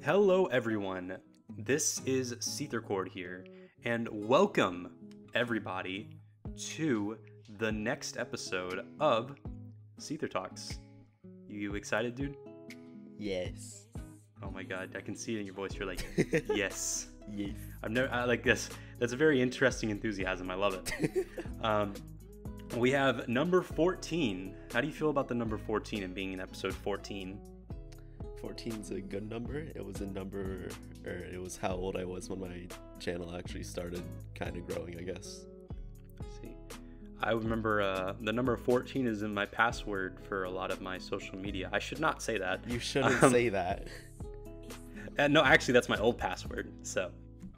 Hello everyone, this is SeetherCord here, and welcome everybody to the next episode of Seether Talks. You excited, dude? Yes. Oh my god, I can see it in your voice, you're like, yes. Yes. I like this. That's a very interesting enthusiasm, I love it. We have number 14. How do you feel about the number 14 and being in episode 14? 14 is a good number. It was a number, or it was how old I was when my channel actually started kind of growing, I guess. See, I remember the number 14 is in my password for a lot of my social media. I should not say that. You shouldn't say that. No, actually, that's my old password, so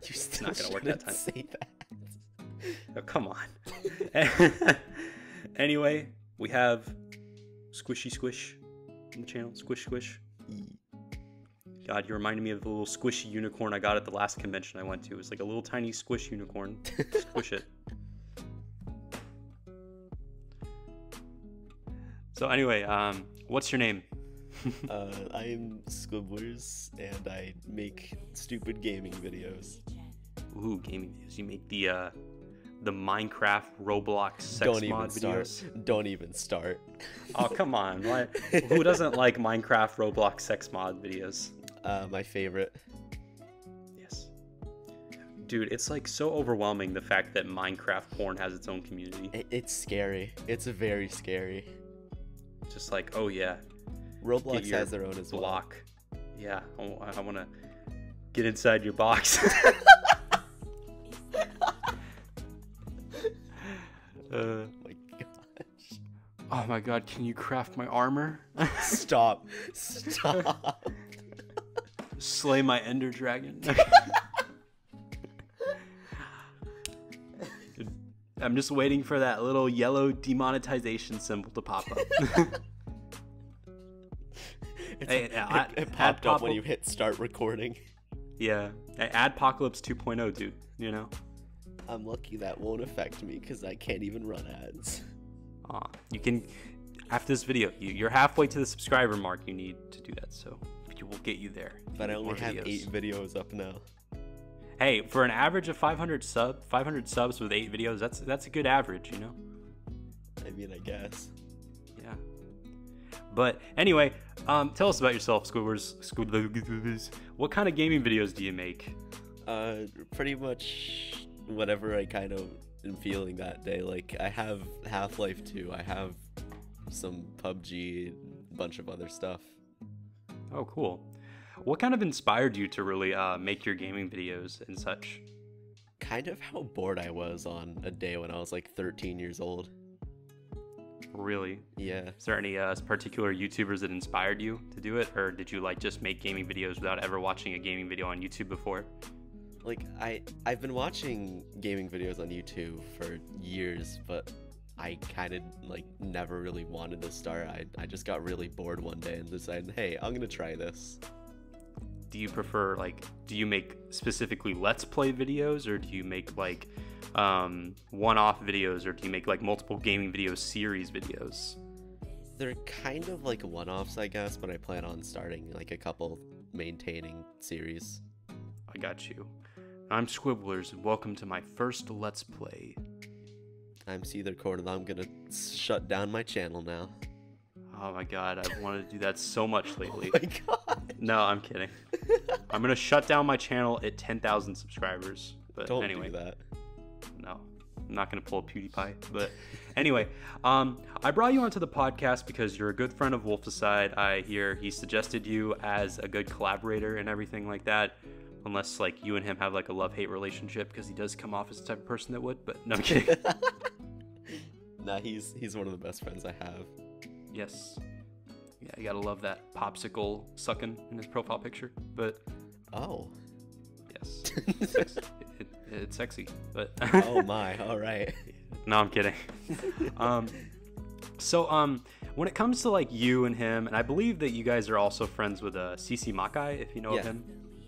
You it's still not going to work that time. say that. Oh, come on. Anyway, we have Squishy Squish on the channel. Squish Squish. God, you reminded me of the little squishy unicorn I got at the last convention I went to. It was like a little tiny squish unicorn. Squish it. So anyway, what's your name? I'm Squiblers, and I make stupid gaming videos. Ooh, gaming videos. You make the Minecraft Roblox sex Don't mod even videos. start. Don't even start. Oh, come on. Why? Who doesn't like Minecraft Roblox sex mod videos? My favorite. Yes. Dude, it's like so overwhelming the fact that Minecraft porn has its own community. It's scary. It's very scary. Just like, oh yeah. Roblox has their own as well. Block. Yeah, I want to get inside your box. Oh my gosh. Oh my god, can you craft my armor? Stop. Stop. Slay my ender dragon. I'm just waiting for that little yellow demonetization symbol to pop up. It popped up when you hit start recording. Yeah, Adpocalypse 2.0, dude, you know? I'm lucky that won't affect me because I can't even run ads. You can, after this video, you're halfway to the subscriber mark. You need to do that, so we'll get you there. But I only have 8 videos up now. Hey, for an average of 500 subs with 8 videos, that's a good average, you know? I mean, I guess. Yeah. But anyway, tell us about yourself, Squiblers. What kind of gaming videos do you make? Pretty much whatever I kind of am feeling that day. Like, I have Half-Life 2, I have some PUBG, a bunch of other stuff. Oh, cool. What kind of inspired you to really make your gaming videos and such? Kind of how bored I was on a day when I was like 13 years old. Really? Yeah. Is there any particular YouTubers that inspired you to do it? Or did you like just make gaming videos without ever watching a gaming video on YouTube before? Like, I've been watching gaming videos on YouTube for years, but I kind of like never really wanted to start. I just got really bored one day and decided, hey, I'm gonna try this. Do you prefer, like, do you make specifically Let's Play videos, or do you make like one-off videos, or do you make like multiple gaming video series videos? They're kind of like one-offs, I guess, but I plan on starting like a couple maintaining series. I got you. I'm Squiblers, and welcome to my first Let's Play. I'm SeetherCord, and I'm gonna shut down my channel now. Oh my god, I've wanted to do that so much lately. Oh my god. No, I'm kidding. I'm gonna shut down my channel at 10,000 subscribers. But Don't anyway, do that. No, I'm not gonna pull a PewDiePie. But anyway, I brought you onto the podcast because you're a good friend of Wolfaside. I hear he suggested you as a good collaborator and everything like that. Unless like you and him have like a love-hate relationship, because he does come off as the type of person that would. But no, I'm kidding. Nah, he's one of the best friends I have. Yes. Yeah, you gotta love that popsicle sucking in his profile picture. But Oh. yes, it's, it's sexy. But Oh my, all right. no, I'm kidding. So when it comes to like you and him, and I believe that you guys are also friends with CC Makai, if you know of him,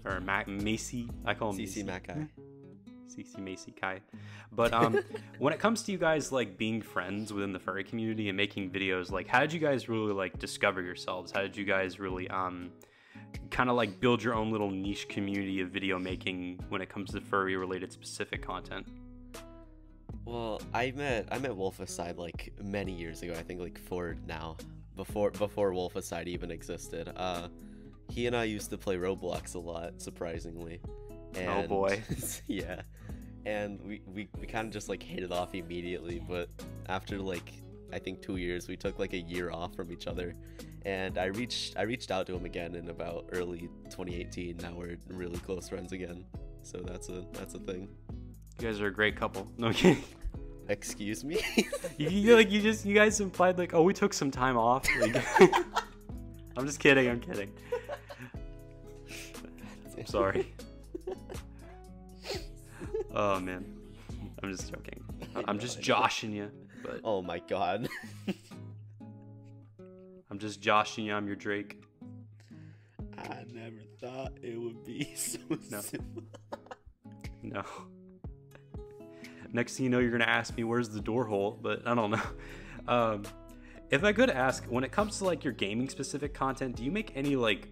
or Macy. I call him CC Makai. CC Macy Kai. But when it comes to you guys like being friends within the furry community and making videos, like how did you guys really like discover yourselves? How did you guys really kind of like build your own little niche community of video making when it comes to furry related specific content? Well, I met Wolficide like many years ago. I think like 4 now, before Wolficide even existed. He and I used to play Roblox a lot, surprisingly. And, oh boy. Yeah. And we kind of just like hit it off immediately, but after like I think 2 years, we took like a year off from each other, and I reached out to him again in about early 2018. Now we're really close friends again, so that's a thing. You guys are a great couple. No kidding. Excuse me? you guys implied like, oh, we took some time off. Like, I'm just kidding. I'm kidding. I'm sorry. Oh man, I'm just joking. I'm just joshing you. But oh my god. I'm just joshing you. I'm your Drake. I never thought it would be so simple. No. Next thing you know, you're gonna ask me where's the door hole, but I don't know. If I could ask, when it comes to like your gaming specific content, do you make any like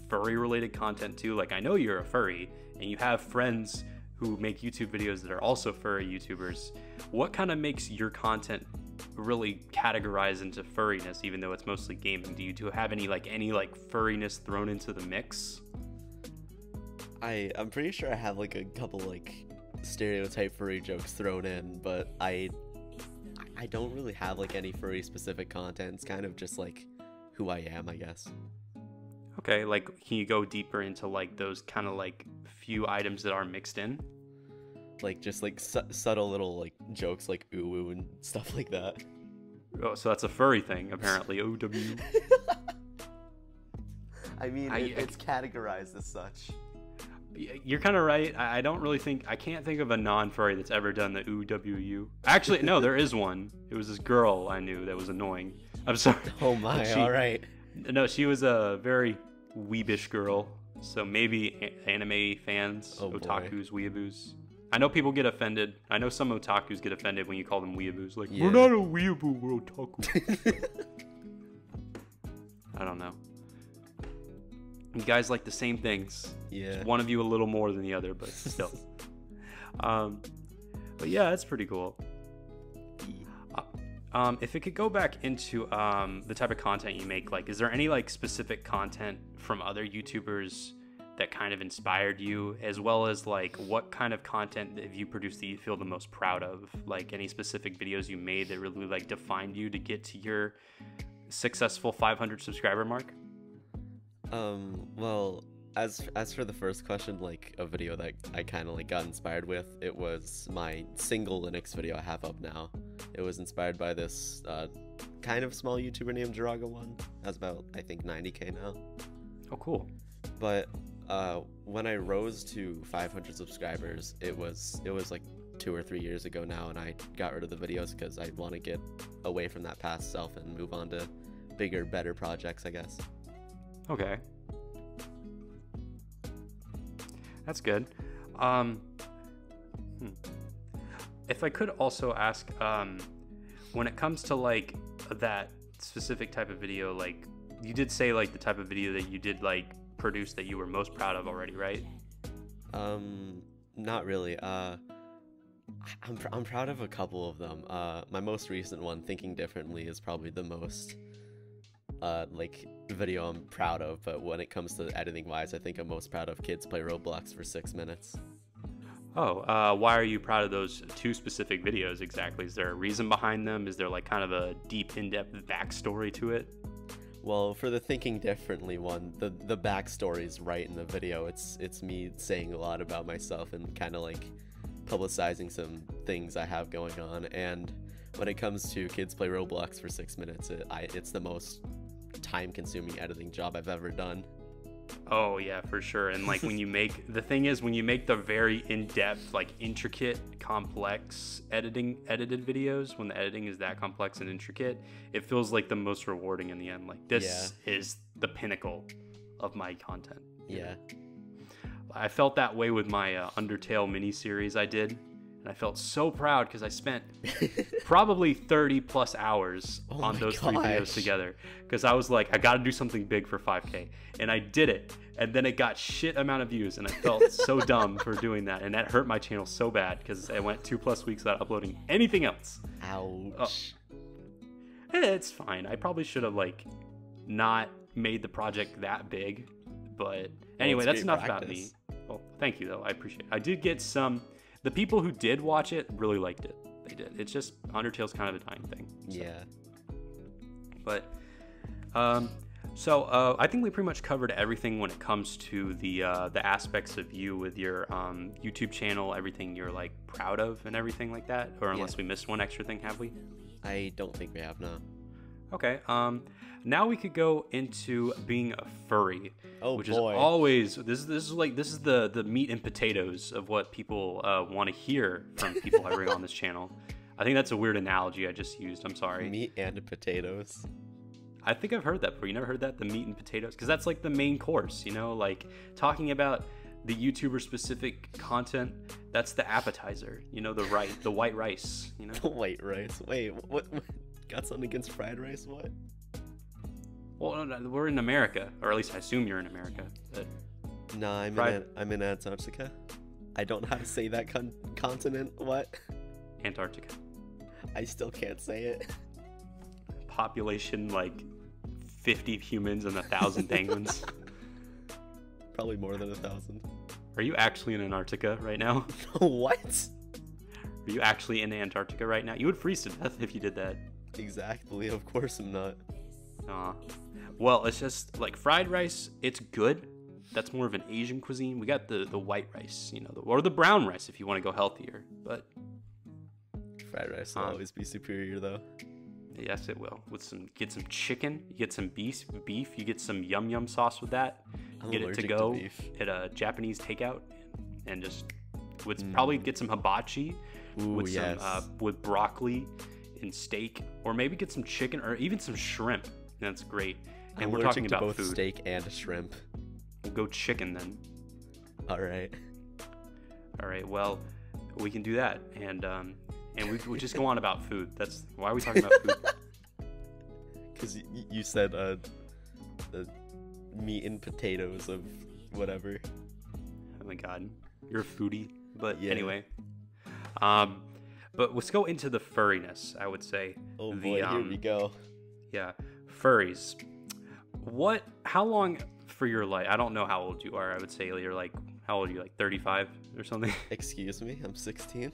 furry related content too? Like I know you're a furry and you have friends who make YouTube videos that are also furry YouTubers. What kind of makes your content really categorize into furriness, even though it's mostly gaming? Do you have any furriness thrown into the mix? I'm pretty sure I have like a couple like stereotype furry jokes thrown in, but I don't really have like any furry specific content. It's kind of just like who I am, I guess. Okay, like can you go deeper into like those kind of like few items that are mixed in? Like just like subtle little like jokes like ooh ooh and stuff like that. Oh, so that's a furry thing apparently. OW. I mean, it's categorized as such. You're kind of right. I can't think of a non-furry that's ever done the OWU. Actually, no, there is one. It was this girl I knew that was annoying. I'm sorry. Oh my, all right. No, she was a very weebish girl. So maybe anime fans, otakus, weeaboos. I know people get offended. I know some otakus get offended when you call them weeaboos. Like, yeah. We're not a weeaboo, we're otaku. I don't know. You guys like the same things. Yeah. Just one of you a little more than the other, but still. But yeah, that's pretty cool. If it could go back into the type of content you make, like, is there any like specific content from other YouTubers that kind of inspired you, as well as like what kind of content have you produced that you feel the most proud of? Like any specific videos you made that really like defined you to get to your successful 500 subscriber mark? Well, as for the first question, like a video that I kind of like got inspired with, it was my single Linux video I have up now. It was inspired by this kind of small YouTuber named Jiraga1. That's about, I think, 90k now. Oh, cool. But when I rose to 500 subscribers, it was like 2 or 3 years ago now, and I got rid of the videos because I want to get away from that past self and move on to bigger, better projects, I guess. Okay. That's good. If I could also ask, when it comes to like that specific type of video, like you did say like the type of video that you did like produce that you were most proud of already, right? Not really. I'm proud of a couple of them. My most recent one, Thinking Differently, is probably the most like video I'm proud of, but when it comes to editing wise, I think I'm most proud of Kids Play Roblox for 6 minutes. Oh, why are you proud of those two specific videos exactly? Is there a reason behind them? Is there like kind of a deep, in-depth backstory to it? Well, for the Thinking Differently one, the backstory's right in the video. It's me saying a lot about myself and kind of like publicizing some things I have going on. And when it comes to Kids Play Roblox for 6 minutes, it's the most time-consuming editing job I've ever done. Oh yeah, for sure. And like when you make the very in-depth, like intricate, complex edited videos, when the editing is that complex and intricate, it feels like the most rewarding in the end. Like this is the pinnacle of my content. Yeah. I felt that way with my Undertale mini series I did and I felt so proud because I spent probably 30 plus hours on those 3 videos together, because I was like, I got to do something big for 5K, and I did it, and then it got shit amount of views, and I felt so dumb for doing that, and that hurt my channel so bad because I went 2+ weeks without uploading anything else. Ouch. It's fine. I probably should have like not made the project that big, but anyway, that's enough about me. Well, thank you though. I appreciate it. I did get the people who did watch it really liked it. They did. It's just Undertale's kind of a dying thing. So. Yeah. But I think we pretty much covered everything when it comes to the aspects of you with your YouTube channel, everything you're like proud of and everything like that. Or unless we missed one extra thing, have we? I don't think we have, no. Okay. Now we could go into being a furry, which boy. is always this is the meat and potatoes of what people want to hear from people I bring on this channel. I think that's a weird analogy I just used. I'm sorry. Meat and potatoes. I think I've heard that before. You never heard that? The meat and potatoes? Because that's like the main course, you know, like talking about the YouTuber specific content. That's the appetizer, you know, the white rice, you know. The white rice. Wait, what? Got something against fried rice? What? Well, no, we're in America, or at least I assume you're in America. But no, I'm in Antarctica. I don't know how to say that continent. What? Antarctica. I still can't say it. Population like 50 humans and 1,000 penguins. Probably more than 1,000. Are you actually in Antarctica right now? What? Are you actually in Antarctica right now? You would freeze to death if you did that. Exactly. Of course I'm not. Aw. Well, it's just like fried rice. It's good. That's more of an Asian cuisine. We got the white rice, you know, or the brown rice if you want to go healthier. But fried rice will always be superior, though. Yes, it will. Get some chicken. You get some beef. You get some yum sauce with that. Get it to go at a Japanese takeout, and just probably get some hibachi with with broccoli and steak, or maybe get some chicken or even some shrimp. That's great. And we're talking about both food. Steak and shrimp. We'll go chicken then. All right. Well, we can do that, and we just go on about food. That's why are we talking about food? Because you said the meat and potatoes of whatever. Oh my god, you're a foodie. But anyway, but let's go into the furriness. I would say. Oh boy, here we go. Yeah, furries. How long for your life? I don't know how old you are. I would say you're like, how old are you? Like 35 or something? Excuse me, I'm 16.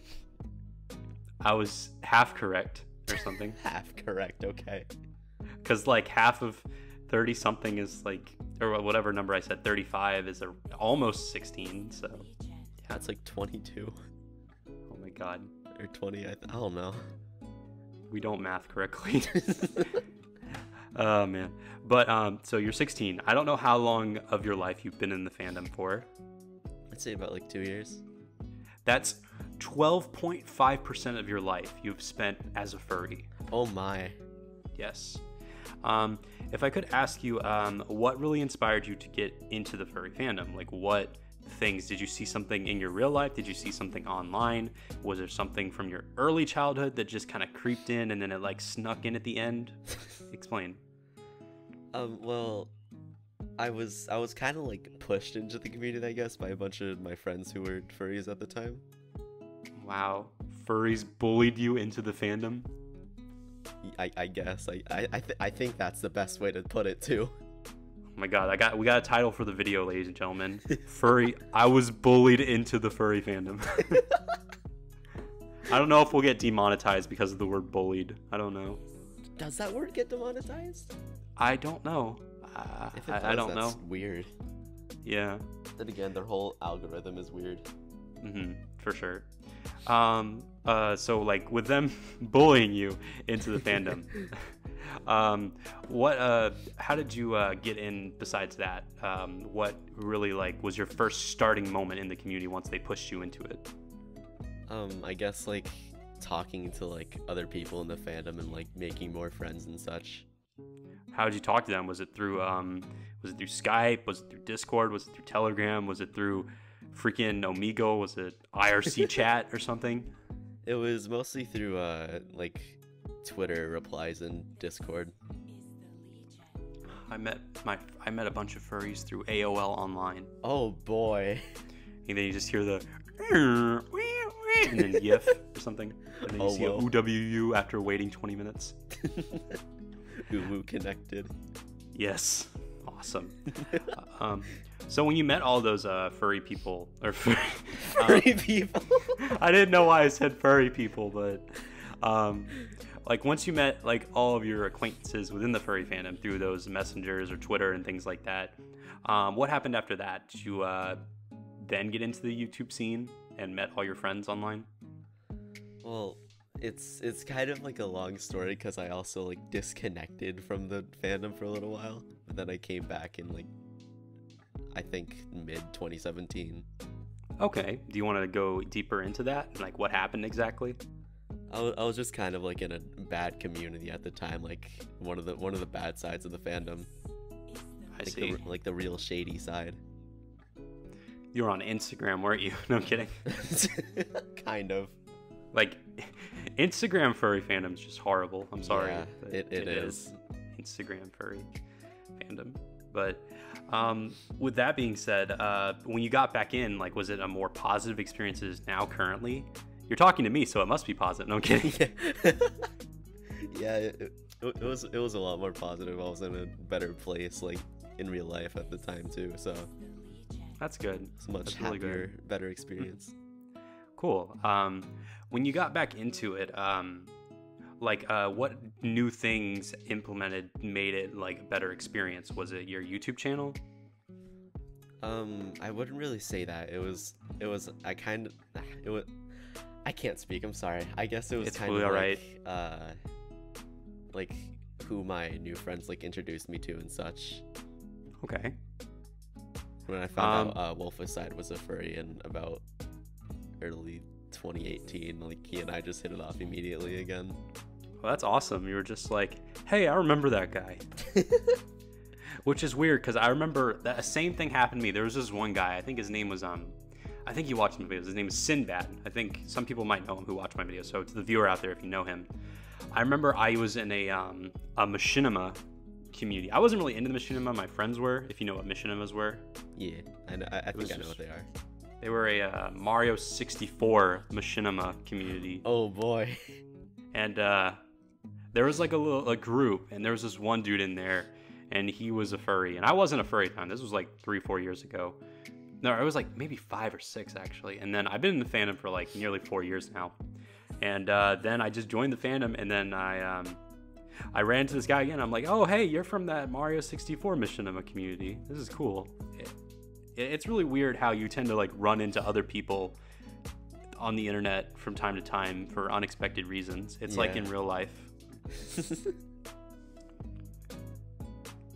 I was half correct or something. Half correct, okay. Because like half of 30 something is like, or whatever number I said, 35 is almost 16. So yeah, it's like 22. Oh my god. Or 20. I don't know. We don't math correctly. Oh man. But so you're 16. I don't know how long of your life you've been in the fandom for. I'd say about like 2 years. That's 12.5% of your life you've spent as a furry. Oh my. Yes. If I could ask you, what really inspired you to get into the furry fandom? Like, what things? Did you see something in your real life? Did you see something online? Was there something from your early childhood that just kind of creeped in and then it like snuck in at the end? Explain. Well, I was kind of like pushed into the community, I guess, by a bunch of my friends who were furries at the time. Wow, furries bullied you into the fandom? I guess. I think that's the best way to put it too. Oh my god, we got a title for the video, ladies and gentlemen. Furry, I was bullied into the furry fandom. I don't know if we'll get demonetized because of the word bullied. I don't know. Does that word get demonetized? I don't know. If it does, I don't know. That's weird. Yeah. Then again, their whole algorithm is weird. For sure. So like with them bullying you into the fandom, how did you get in besides that? What really like was your first starting moment in the community once they pushed you into it? I guess like talking to like other people in the fandom and like making more friends and such. How did you talk to them? Was it through Skype? Was it through Discord? Was it through Telegram? Was it through freaking Omegle? Was it IRC chat or something? It was mostly through like Twitter replies and Discord. I met a bunch of furries through AOL Online. Oh boy. And then you just hear the and then GIF or something. And then you see a UWU after waiting 20 minutes. Uwu connected. Yes. Awesome. So when you met all those furry people, or furry people, I didn't know why I said furry people, but like once you met like all of your acquaintances within the furry fandom through those messengers or Twitter and things like that, what happened after that? Did you then get into the YouTube scene and met all your friends online? Well, it's kind of like a long story because I also like disconnected from the fandom for a little while, but then I came back in like I think mid 2017. Okay, do you want to go deeper into that? Like what happened exactly? I was just kind of like in a bad community at the time, like one of the bad sides of the fandom. I see. Like the real shady side. You were on Instagram, weren't you? No, I'm kidding. Kind of. Like, Instagram furry fandom's just horrible. I'm sorry. Yeah, it is. Instagram furry fandom. But with that being said, when you got back in, like, was it a more positive experiences now currently? You're talking to me, so it must be positive. No, I'm kidding. Yeah, it was a lot more positive. I was in a better place, like, in real life at the time, too, so... That's good. It's a much happier, really better experience. Cool. When you got back into it, what new things implemented made it like a better experience? Was it your YouTube channel? I wouldn't really say that. I can't speak. I'm sorry. I guess it was it's kind really of like, like who my new friends like introduced me to and such. Okay. When I found out Wolficide was a furry in about early 2018, like he and I just hit it off immediately again. Well, that's awesome. You were just like, hey, I remember that guy. Which is weird because I remember that same thing happened to me. There was this one guy, I think his name was, I think you watched my videos. His name is Sinbad. I think some people might know him who watch my videos. So to the viewer out there, if you know him, I remember I was in a machinima community. I wasn't really into the machinima. My friends were, if you know what machinimas were. Yeah, I think I know what they are. They were a Mario 64 machinima community. Oh boy. And there was like a group, and there was this one dude in there, and he was a furry, and I wasn't a furry at the time. This was like 3-4 years ago. No, it was like maybe 5 or 6 actually. And then I've been in the fandom for like nearly 4 years now. And then I just joined the fandom, and then I ran into this guy again. I'm like, oh, hey, you're from that Mario 64 machinima community. This is cool. It's really weird how you tend to like run into other people on the internet from time to time for unexpected reasons. It's like in real life.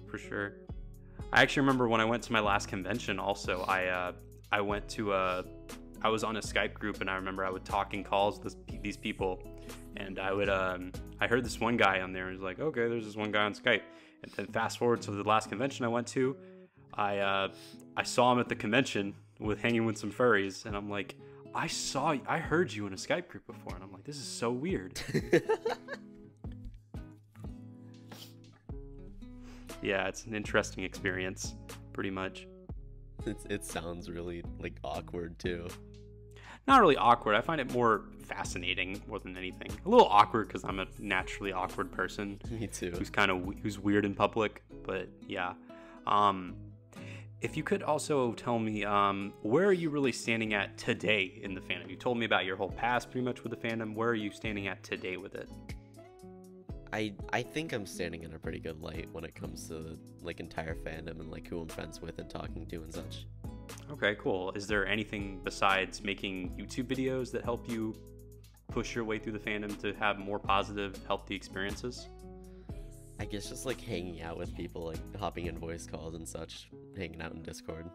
For sure. I actually remember when I went to my last convention also, I was on a Skype group, and I remember I would talk in calls with these people, and I heard this one guy on there, and he was like, okay, there's this one guy on Skype. And then fast forward to the last convention I went to, I saw him at the convention hanging with some furries, and I'm like, I heard you in a Skype group before, and I'm like, this is so weird. Yeah, it's an interesting experience, pretty much. It sounds really like awkward too. Not really awkward. I find it more fascinating more than anything. A little awkward because I'm a naturally awkward person. Me too. Who's weird in public, but yeah. If you could also tell me, where are you really standing at today in the fandom? You told me about your whole past pretty much with the fandom. Where are you standing at today with it? I think I'm standing in a pretty good light when it comes to like entire fandom and like who I'm friends with and talking to and such. Okay, cool. Is there anything besides making YouTube videos that help you push your way through the fandom to have more positive, healthy experiences? I guess just like hanging out with people, like hopping in voice calls and such, hanging out in Discord.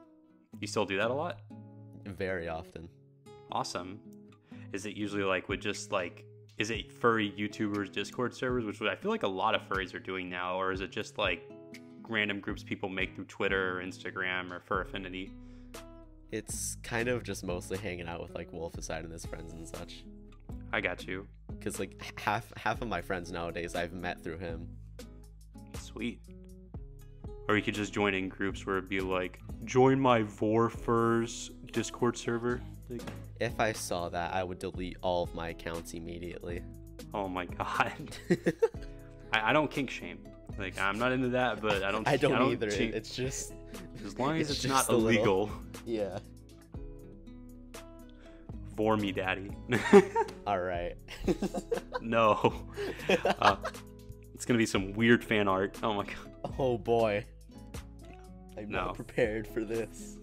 You still do that a lot? Very often. Awesome. Is it usually like with just like, is it furry YouTubers Discord servers, which I feel like a lot of furries are doing now, or is it just like random groups people make through Twitter or Instagram or Fur Affinity? It's kind of just mostly hanging out with like Wolfaside and his friends and such. I got you. Because like half of my friends nowadays I've met through him. Sweet. Or you could just join in groups where it'd be like, join my Vorfurs Discord server. Like, If I saw that, I would delete all of my accounts immediately. oh my god. I don't kink shame. Like, I'm not into that, but I don't either. kink- It's just as long as it's just not a little- illegal. yeah. For me, daddy. All right. No. It's gonna be some weird fan art. Oh my god. Oh boy. I'm No. not prepared for this.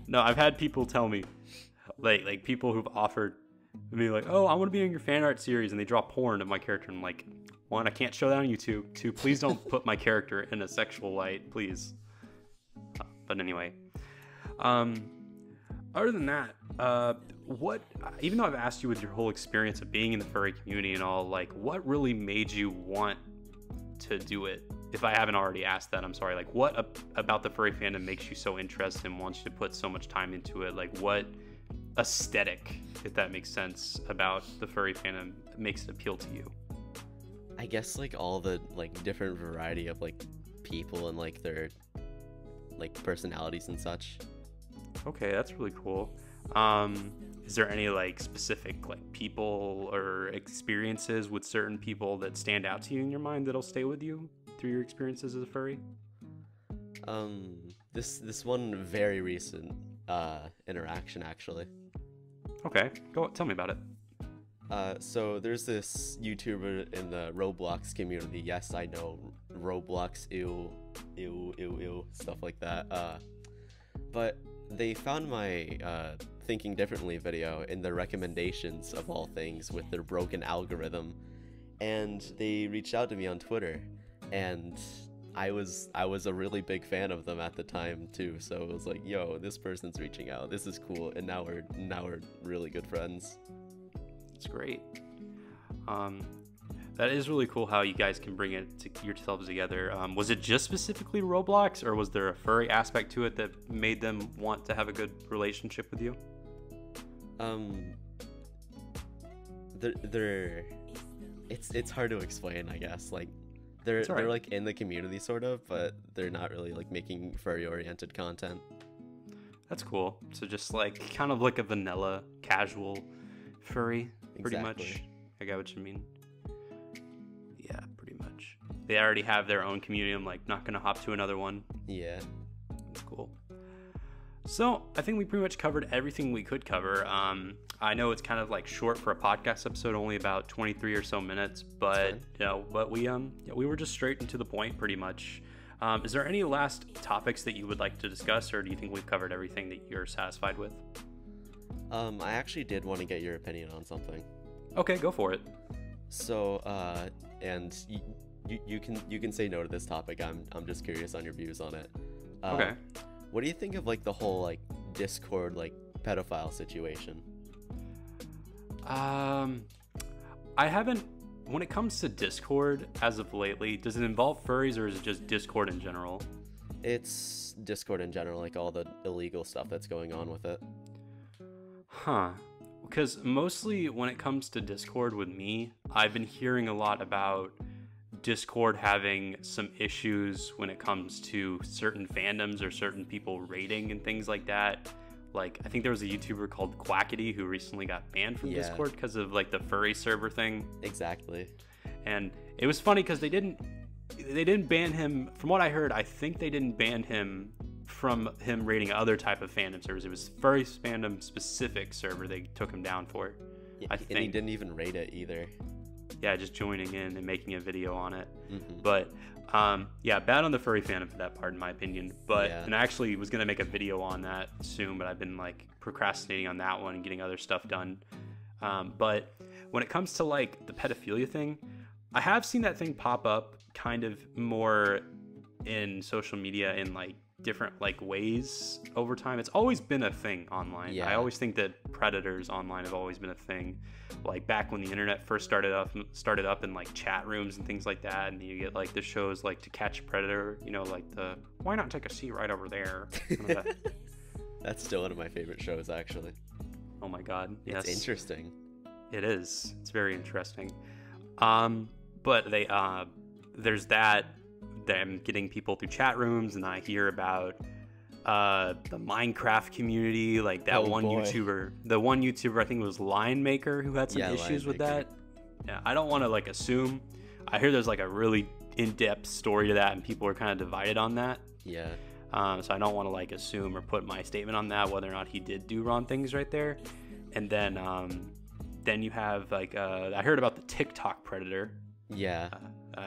No, I've had people tell me, like people who've offered me like, oh, I want to be in your fan art series, and they draw porn of my character. And I'm like, one, I can't show that on YouTube. Two, please don't put my character in a sexual light, please. But anyway, other than that, what? Even though I've asked you with your whole experience of being in the furry community and all, like, what really made you want to do it? If I haven't already asked that, I'm sorry. Like, what about the furry fandom makes you so interested and wants you to put so much time into it? Like, what aesthetic, if that makes sense, about the furry fandom makes it appeal to you? I guess like all the like different variety of like people and like their like personalities and such. Okay, that's really cool. Is there any like specific like people or experiences with certain people that stand out to you in your mind that'll stay with you through your experiences as a furry? This one very recent interaction actually. Okay, go tell me about it. So there's this YouTuber in the Roblox community. Yes, I know, Roblox, ew, stuff like that. But they found my Thinking Differently video in the recommendations of all things with their broken algorithm, and they reached out to me on Twitter, and I was a really big fan of them at the time too. So it was like, yo, this person's reaching out. This is cool, and now we're really good friends. It's great. That is really cool how you guys can bring it to yourselves together. Was it just specifically Roblox, or was there a furry aspect to it that made them want to have a good relationship with you? It's hard to explain, I guess. Like they're like in the community sort of, but they're not really like making furry oriented content. That's cool. So just like kind of like a vanilla, casual furry, pretty Exactly. much. I get what you mean. Yeah, pretty much. They already have their own community. I'm like not gonna hop to another one. Yeah. That's cool. So I think we pretty much covered everything we could cover. I know it's kind of like short for a podcast episode, only about 23 or so minutes, but we were just straight and to the point pretty much. Is there any last topics that you would like to discuss, or do you think we've covered everything that you're satisfied with? I actually did want to get your opinion on something. Okay, go for it. So, and you can say no to this topic. I'm just curious on your views on it. Okay. What do you think of like the whole like Discord like pedophile situation? I haven't. When it comes to Discord, as of lately, does it involve furries or is it just Discord in general? It's Discord in general, like all the illegal stuff that's going on with it. Huh. Because mostly when it comes to Discord with me, I've been hearing a lot about Discord having some issues when it comes to certain fandoms or certain people rating and things like that. Like, I think there was a YouTuber called Quackity who recently got banned from Discord because of like the furry server thing. Exactly. And it was funny because they didn't ban him. From what I heard, I think they didn't ban him from him rating other type of fandom servers. It was furry fandom specific server they took him down for. Yeah, I think. And he didn't even rate it either. Yeah, just joining in and making a video on it. Mm-hmm. But yeah, bad on the furry fandom for that part, in my opinion. But and I actually was gonna make a video on that soon, but I've been like procrastinating on that one and getting other stuff done. But when it comes to like the pedophilia thing, I have seen that thing pop up kind of more in social media in like different like ways over time. It's always been a thing online. Yeah. I always think that predators online have always been a thing. Like back when the internet first started up in like chat rooms and things like that, and you get like the shows like To Catch a Predator, you know, like the why not take a seat right over there? That's still one of my favorite shows, actually. Oh my god, yes. It's interesting. It is. It's very interesting. But there's that, them getting people through chat rooms, and I hear about the Minecraft community, like that YouTuber, I think it was Line Maker, who had some issues with that. Yeah, I don't want to like assume. I hear there's like a really in-depth story to that, and people are kind of divided on that. Yeah. So I don't want to like assume or put my statement on that, whether or not he did do wrong things right there. And then you have like I heard about the TikTok predator. Yeah.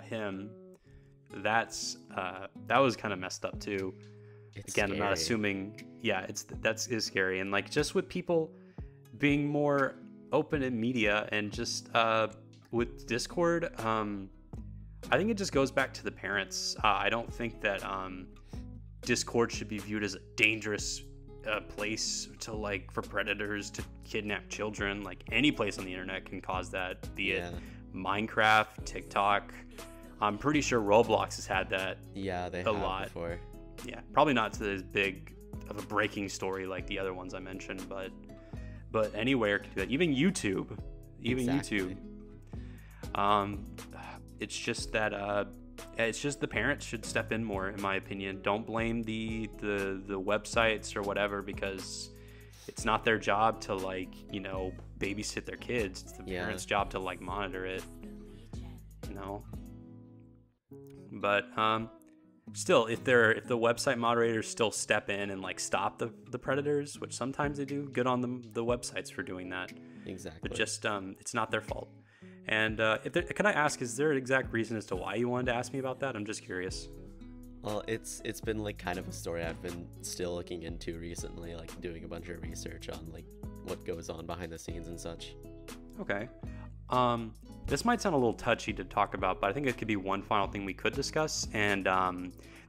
Him. That was kind of messed up too. It's Again, scary. I'm not assuming. Yeah, that is scary, and like just with people being more open in media, and just with Discord, I think it just goes back to the parents. I don't think that Discord should be viewed as a dangerous place to like for predators to kidnap children. Like any place on the internet can cause that, be it Minecraft, TikTok. I'm pretty sure Roblox has had that. Yeah, they a have lot before. Yeah, probably not to as big of a breaking story like the other ones I mentioned, but anywhere can do that. Even YouTube. Exactly. It's just that it's just the parents should step in more, in my opinion. Don't blame the websites or whatever, because it's not their job to like, you know, babysit their kids. It's the parents' job to like monitor it, you know. But still, if the website moderators still step in and like stop the predators, which sometimes they do, good on the websites for doing that. Exactly. But just it's not their fault. And can I ask, is there an exact reason as to why you wanted to ask me about that? I'm just curious. Well, it's been like kind of a story I've been still looking into recently, like doing a bunch of research on like what goes on behind the scenes and such. Okay. This might sound a little touchy to talk about, but I think it could be one final thing we could discuss, and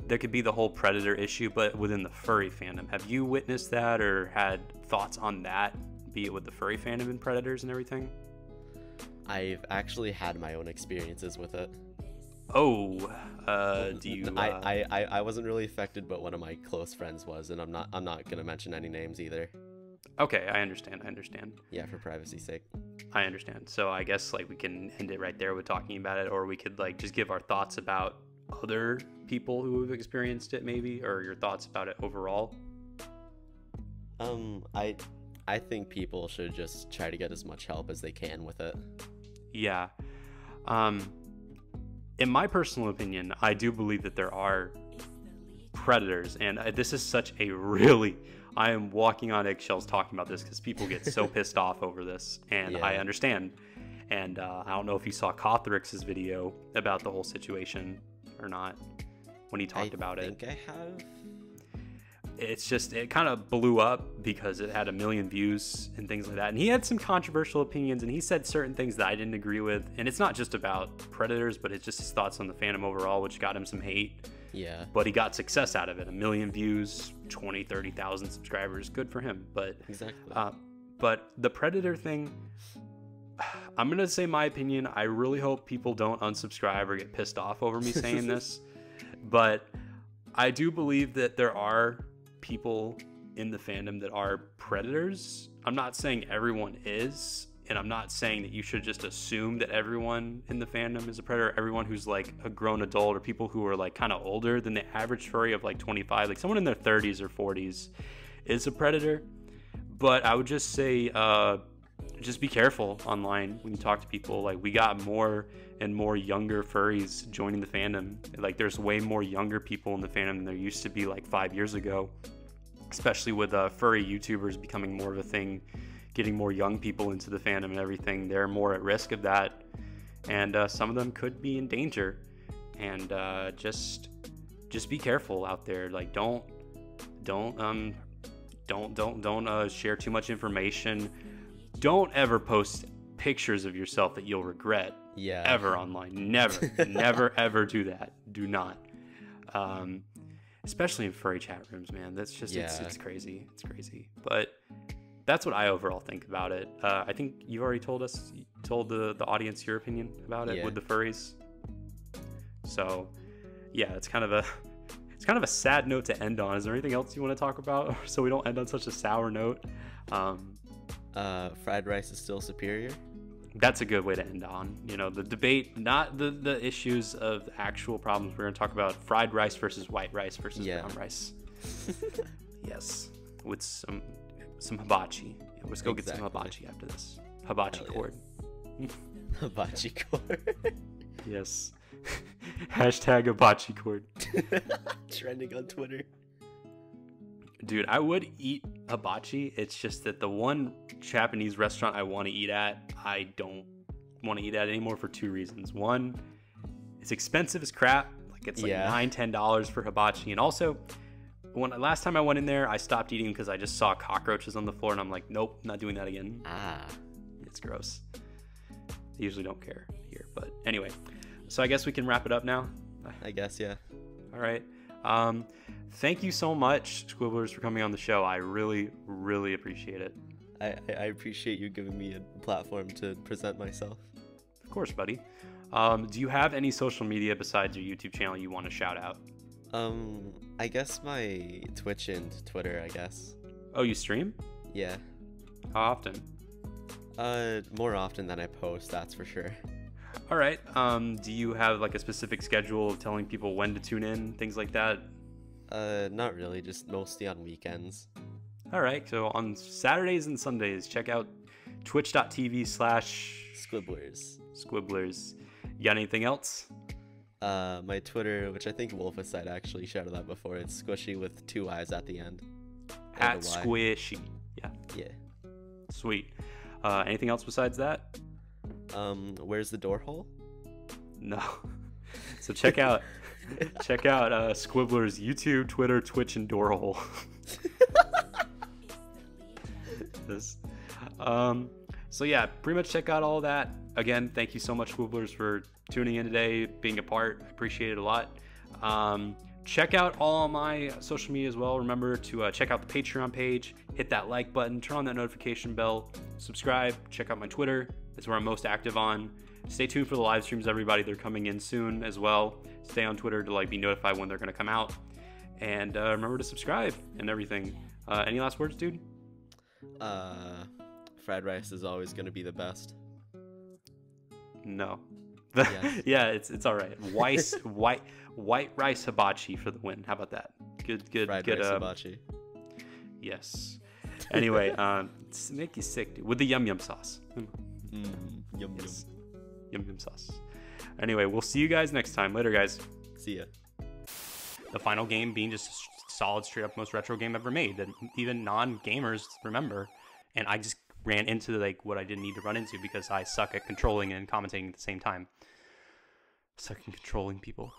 there could be the whole predator issue, but within the furry fandom. Have you witnessed that or had thoughts on that, be it with the furry fandom and predators and everything? I've actually had my own experiences with it. Oh, do you? I wasn't really affected, but one of my close friends was, and I'm not gonna mention any names either. Okay, I understand. Yeah, for privacy's sake. I understand. So I guess like we can end it right there with talking about it, or we could like just give our thoughts about other people who have experienced it, maybe, or your thoughts about it overall. I think people should just try to get as much help as they can with it. Yeah. In my personal opinion, I do believe that there are predators, and this is such a really, I am walking on eggshells talking about this because people get so pissed off over this, and I understand. And I don't know if you saw Cothrix's video about the whole situation or not when he talked about it. I think I have. It's just, it kind of blew up because it had 1 million views and things like that. And he had some controversial opinions, and he said certain things that I didn't agree with. And it's not just about predators, but it's just his thoughts on the fandom overall, which got him some hate. Yeah. But he got success out of it. 1 million views, 20, 30,000 subscribers. Good for him. But exactly. But the predator thing, I'm going to say my opinion. I really hope people don't unsubscribe or get pissed off over me saying this. But I do believe that there are people in the fandom that are predators. I'm not saying everyone is, and I'm not saying that you should just assume that everyone in the fandom is a predator. Everyone who's like a grown adult, or people who are like kind of older than the average furry of like 25, like someone in their 30s or 40s is a predator. But I would just say just be careful online when you talk to people. Like, we got more and more younger furries joining the fandom. Like, there's way more younger people in the fandom than there used to be like 5 years ago, especially with furry YouTubers becoming more of a thing, getting more young people into the fandom and everything. They're more at risk of that, and some of them could be in danger. And just be careful out there. Like, don't share too much information. Don't ever post pictures of yourself that you'll regret. Yeah. Ever online. Never ever do that. Do not. Especially in furry chat rooms, man. That's just it's crazy. It's crazy. But that's what I overall think about it. I think you already told the audience your opinion about it with the furries. So yeah, it's kind of kind of a sad note to end on. Is there anything else you want to talk about so we don't end on such a sour note? Fried rice is still superior. That's a good way to end on. You know, the debate, not the issues of actual problems. We're going to talk about fried rice versus white rice versus brown rice. Yes, with some hibachi. Yeah, let's go get some hibachi after this. Hibachi cord. Hibachi cord. Yes. Hashtag hibachi cord. Trending on Twitter. Dude, I would eat hibachi. It's just that the one Japanese restaurant I want to eat at, I don't want to eat at anymore for two reasons. One, it's expensive as crap. Like it's like $9-10 for hibachi. And also, last time I went in there, I stopped eating because I just saw cockroaches on the floor and I'm like, nope, not doing that again. It's gross. I usually don't care here, but anyway. So I guess we can wrap it up now. I guess, yeah. All right. Thank you so much, Squiblers, for coming on the show. I really, really appreciate it. I appreciate you giving me a platform to present myself. Of course, buddy. Do you have any social media besides your YouTube channel you want to shout out? I guess my Twitch and Twitter, I guess. Oh, you stream? Yeah. How often? More often than I post, that's for sure. All right. Do you have like a specific schedule of telling people when to tune in, things like that? Not really, just mostly on weekends. All right. So on Saturdays and Sundays, check out twitch.tv/Squiblers. You got anything else? My Twitter, which I think Wolficide actually shouted out before, it's squishy with 2 eyes at the end. At squishy. Yeah. Sweet. Anything else besides that? Where's the door hole? No. So check out Squiblers' YouTube, Twitter, Twitch, and door hole. So yeah, pretty much check out all that. Again, thank you so much, Squiblers, for tuning in today, being a part. I appreciate it a lot. Check out all my social media as well. Remember to check out the Patreon page, hit that like button, turn on that notification bell, subscribe, check out my Twitter. That's where I'm most active on. Stay tuned for the live streams, everybody. They're coming in soon as well. Stay on Twitter to be notified when they're going to come out. And remember to subscribe and everything. Any last words, dude? Fried rice is always going to be the best. No. Yes. Yeah, it's all right. White rice hibachi for the win. How about that? Good. Fried rice hibachi. Yes. Anyway, make you sick, dude. With the yum yum sauce. Yum yes. Yum sauce. Anyway, we'll see you guys next time. Later, guys. See ya. The final game being just a solid, straight up most retro game ever made that even non-gamers remember. And I just ran into what I didn't need to run into because I suck at controlling and commentating at the same time. I suck at controlling people.